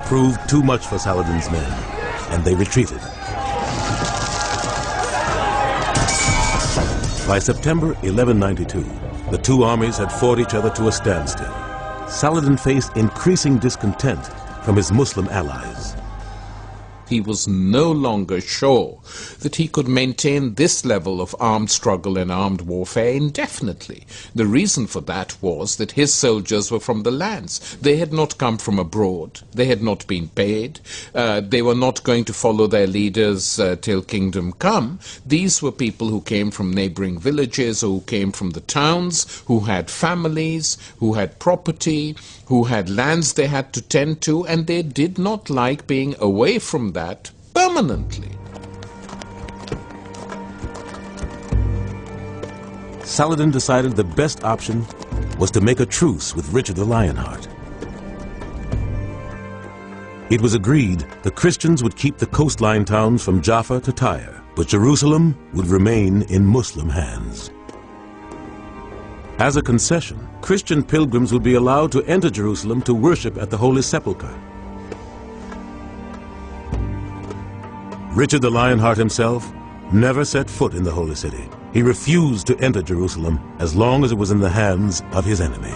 proved too much for Saladin's men, and they retreated. By September 1192, the two armies had fought each other to a standstill. Saladin faced increasing discontent from his Muslim allies. He was no longer sure that he could maintain this level of armed struggle and armed warfare indefinitely. The reason for that was that his soldiers were from the lands. They had not come from abroad. They had not been paid. They were not going to follow their leaders till kingdom come. These were people who came from neighboring villages, or who came from the towns, who had families, who had property, who had lands they had to tend to, and they did not like being away from that permanently. Saladin decided the best option was to make a truce with Richard the Lionheart. It was agreed the Christians would keep the coastline towns from Jaffa to Tyre, but Jerusalem would remain in Muslim hands. As a concession, Christian pilgrims would be allowed to enter Jerusalem to worship at the Holy Sepulchre. Richard the Lionheart himself never set foot in the Holy City. He refused to enter Jerusalem as long as it was in the hands of his enemy.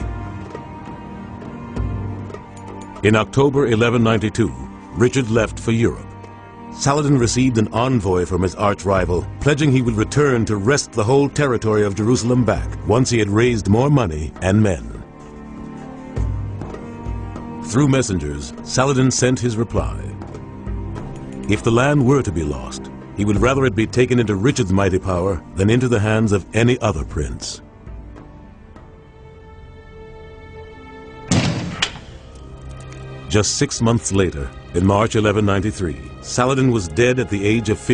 In October 1192, Richard left for Europe. Saladin received an envoy from his arch-rival, pledging he would return to wrest the whole territory of Jerusalem back once he had raised more money and men. Through messengers, Saladin sent his reply. If the land were to be lost, he would rather it be taken into Richard's mighty power than into the hands of any other prince. Just 6 months later, in March 1193, Saladin was dead at the age of 50.